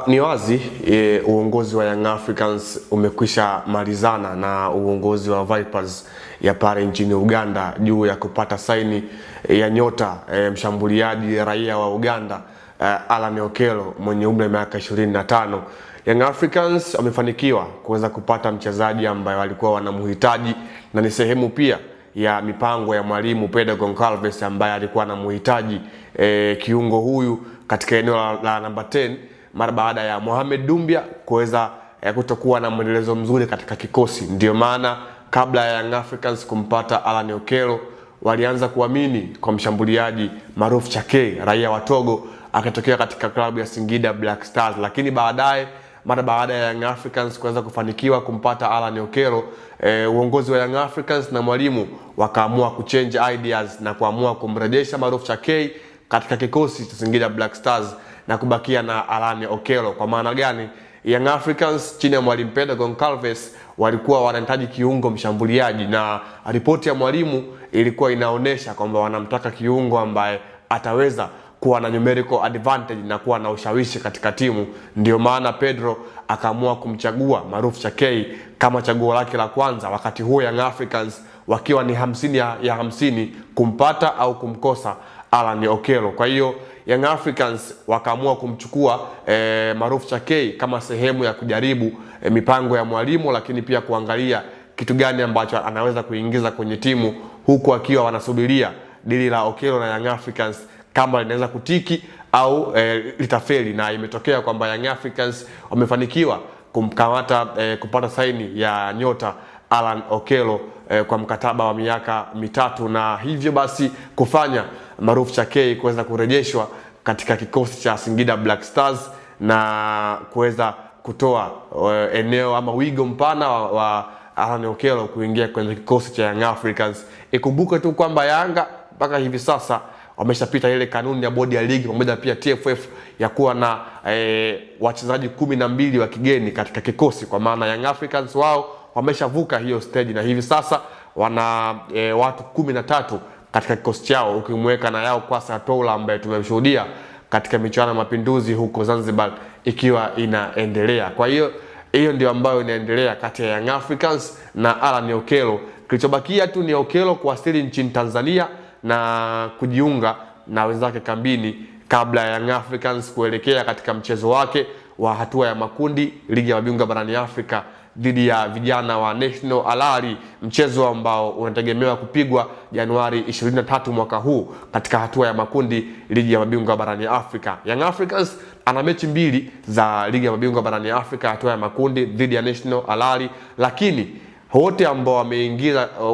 Ni wazi uongozi wa Young Africans umekwisha malizana na uongozi wa Vipers ya pale nchini Uganda juu ya kupata saini ya nyota mshambuliaji raia wa Uganda Alan Okello mwenye umri wa miaka 25. Young Africans wamefanikiwa kuweza kupata mchezaji ambaye walikuwa wanamhitaji na ni sehemu pia ya mipango ya mwalimu Pedro Goncalves ambaye alikuwa anamhitaji kiungo huyu katika eneo la namba 10 mara baada ya Mohamed Dumbia kuweza kutokuwa na mwendelezo mzuri katika kikosi. Ndio maana kabla ya Young Africans kumpata Alan Okello walianza kuamini kwa mshambuliaji Maruf Chakei raia wa Togo akatokea katika klabu ya Singida Black Stars, lakini baadaye mara baada ya Young Africans kuweza kufanikiwa kumpata Alan Okello, uongozi wa Young Africans na mwalimu wakaamua kuchange ideas na kuamua kumrejesha Maruf Chakei katika kikosi cha Singida Black Stars na kubakia na Alan Okello. Kwa maana gani? Young Africans chini ya mwalimu Pedro Goncalves walikuwa wanahitaji kiungo mshambuliaji na ripoti ya mwalimu ilikuwa inaonesha kwamba wanamtaka kiungo ambaye ataweza kuwa na numerical advantage na kuwa na ushawishi katika timu. Ndio maana Pedro akaamua kumchagua Maruf Chakei kama chaguo lake la kwanza, wakati huo Young Africans wakiwa ni 50-50 kumpata au kumkosa Alan Okello. Kwa hiyo Young Africans wakaamua kumchukua Maruf Chakei kama sehemu ya kujaribu mipango ya mwalimu, lakini pia kuangalia kitu gani ambacho anaweza kuingiza kwenye timu, huku akiwa wanasubiria dili la Okello na Young Africans kama linaweza kutiki au litafeli. Na imetokea kwamba Young Africans wamefanikiwa kumkamata kupata saini ya nyota Alan Okello kwa mkataba wa miaka 3, na hivyo basi kufanya Maruf Chakei kuweza kurejeshwa katika kikosi cha Singida Black Stars na kuweza kutoa eneo ama wigo mpana wa Alan Okello kuingia kwenye kikosi cha Young Africans. Ikumbuke tu kwamba Yanga mpaka hivi sasa wameshapita ile kanuni ya bodi ya ligi pamoja pia TFF ya kuwa na wachezaji 12 wa kigeni katika kikosi, kwa maana Young Africans wao wameshavuka hiyo stage na hivi sasa wana watu 13 katika kikosi chao, ukimweka na Yao Kwasa Toula ambaye tumemshuhudia katika michuano ya Mapinduzi huko Zanzibar ikiwa inaendelea. Kwa hiyo ndio ambayo inaendelea kati ya Young Africans na Alan Okello. Kilichobakia tu ni Okello kuwasili nchini Tanzania na kujiunga na wenzake kambini kabla ya Young Africans kuelekea katika mchezo wake wa hatua ya makundi ligi ya mabingwa barani Afrika dhidi ya vijana wa National Al Ahly, mchezo ambao unategemewa kupigwa Januari 23 mwaka huu katika hatua ya makundi ligi ya mabingwa barani Afrika. Young Africans ana mechi 2 za ligi ya mabingwa barani Afrika hatua ya makundi dhidi ya National Al Ahly, lakini wote ambao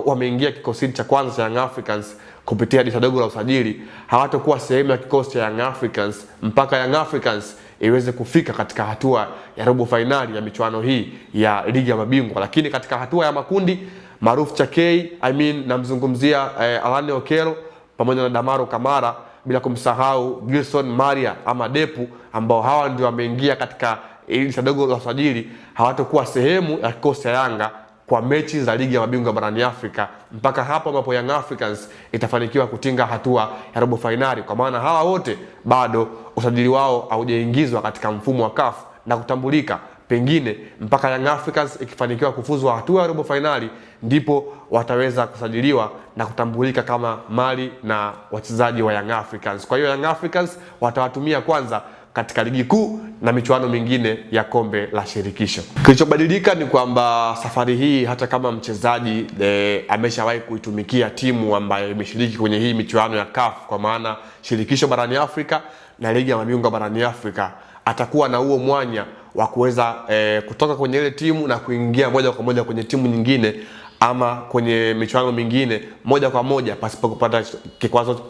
wameingia kikosi cha kwanza cha Young Africans kupitia dirisha dogo la usajili hawatakuwa sehemu ya kikosi cha Young Africans mpaka Young Africans iweze kufika katika hatua ya robo finali ya michuano hii ya ligi ya mabingwa. Lakini katika hatua ya makundi Maruf Chakei, namzungumzia Alan Okello pamoja na Damaro Kamara, bila kumsahau Gilson Maria ama Depu, ambao hawa ndio wameingia katika dirisha dogo la usajili, hawatakuwa sehemu ya kikosi cha Yanga kwa mechi za ligi ya mabingwa barani Afrika mpaka hapo ambapo Young Africans itafanikiwa kutinga hatua ya robo finali, kwa maana hawa wote bado usajili wao haujaingizwa katika mfumo wa CAF na kutambulika. Pengine mpaka Young Africans ikifanikiwa kufuzwa hatua ya robo finali ndipo wataweza kusajiliwa na kutambulika kama mali na wachezaji wa Young Africans. Kwa hiyo Young Africans watawatumia kwanza katika ligi kuu na michuano mingine ya kombe la shirikisho. Kilichobadilika ni kwamba safari hii hata kama mchezaji ameshawahi kuitumikia timu ambayo imeshiriki kwenye hii michuano ya CAF, kwa maana shirikisho barani Afrika na ligi ya mabingwa barani Afrika, atakuwa na huo mwanya wa kuweza kutoka kwenye ile timu na kuingia moja kwa moja kwenye timu nyingine ama kwenye michuano mingine moja kwa moja pasipo kupata kikwazo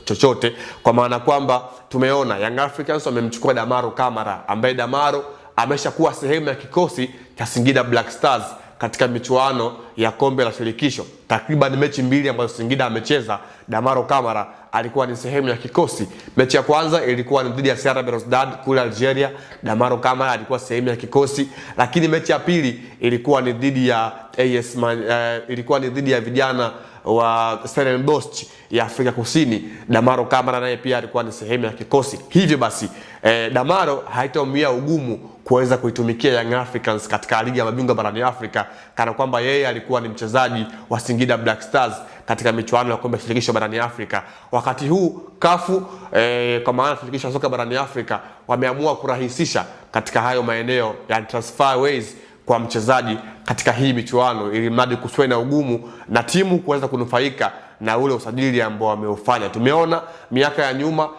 chochote, kwa maana kwamba tumeona Young Africans wamemchukua Damaro Kamara, ambaye Damaro ameshakuwa sehemu ya kikosi cha Singida Black Stars katika michuano ya kombe la shirikisho. Takriban mechi 2 ambazo Singida amecheza, Damaro Kamara alikuwa ni sehemu ya kikosi. Mechi ya kwanza ilikuwa ni dhidi ya CR Belouizdad kule Algeria, Damaro Kamara alikuwa sehemu ya kikosi, lakini mechi ya pili ilikuwa ni dhidi ya ilikuwa ni dhidi ya vijana wa Stellenbosch ya Afrika Kusini. Damaro Kamara naye pia alikuwa ni sehemu ya kikosi. Hivyo basi Damaro haitaumia ugumu kuweza kuitumikia Young Africans katika ligi ya mabingwa barani Afrika, kana kwamba yeye alikuwa ni mchezaji wa Singida Black Stars katika michuano ya kombe la shirikisho barani Afrika. Wakati huu kafu kwa maana shirikisho la soka barani Afrika wameamua kurahisisha katika hayo maeneo ya transfer ways kwa mchezaji katika hii michuano, ili mradi kusiwe na ugumu na timu kuweza kunufaika na ule usajili ambao wameufanya. Tumeona miaka ya nyuma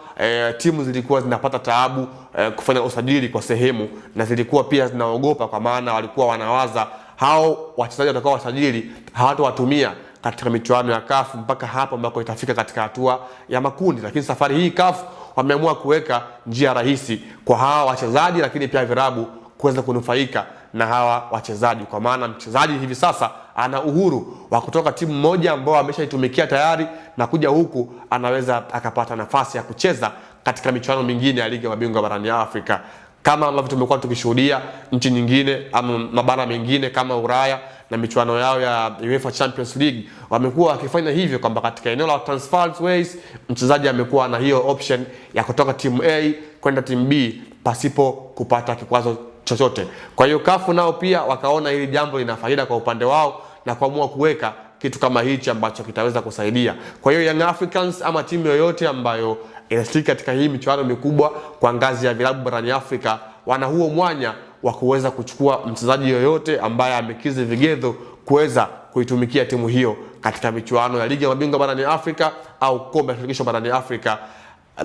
timu zilikuwa zinapata taabu kufanya usajili kwa sehemu, na zilikuwa pia zinaogopa, kwa maana walikuwa wanawaza hao wachezaji watakao wasajili hawatawatumia katika michuano ya CAF mpaka hapo ambako itafika katika hatua ya makundi. Lakini safari hii CAF wameamua kuweka njia rahisi kwa hawa wachezaji, lakini pia virabu kuweza kunufaika na hawa wachezaji, kwa maana mchezaji hivi sasa ana uhuru wa kutoka timu moja ambao ameshaitumikia tayari na kuja huku anaweza akapata nafasi ya kucheza katika michuano mingine ya ligi ya mabingwa barani Afrika, kama ambavyo tumekuwa tukishuhudia nchi nyingine ama mabara mengine kama Ulaya na michuano yao ya UEFA Champions League. Wamekuwa wakifanya hivyo kwamba katika eneo la transfer ways mchezaji amekuwa na hiyo option ya kutoka timu A kwenda timu B pasipo kupata kikwazo chochote. Kwa hiyo CAF nao pia wakaona hili jambo lina faida kwa upande wao na kuamua kuweka kitu kama hichi ambacho kitaweza kusaidia. Kwa hiyo Young Africans ama timu yoyote ambayo inashiriki katika hii michuano mikubwa kwa ngazi ya vilabu barani Afrika wana huo mwanya wa kuweza kuchukua mchezaji yoyote ambaye amekizi vigezo kuweza kuitumikia timu hiyo katika michuano ya ligi ya mabingwa barani Afrika au kombe la shirikisho barani Afrika,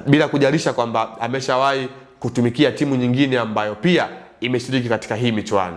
bila kujalisha kwamba ameshawahi kutumikia timu nyingine ambayo pia imeshiriki katika hii michuano.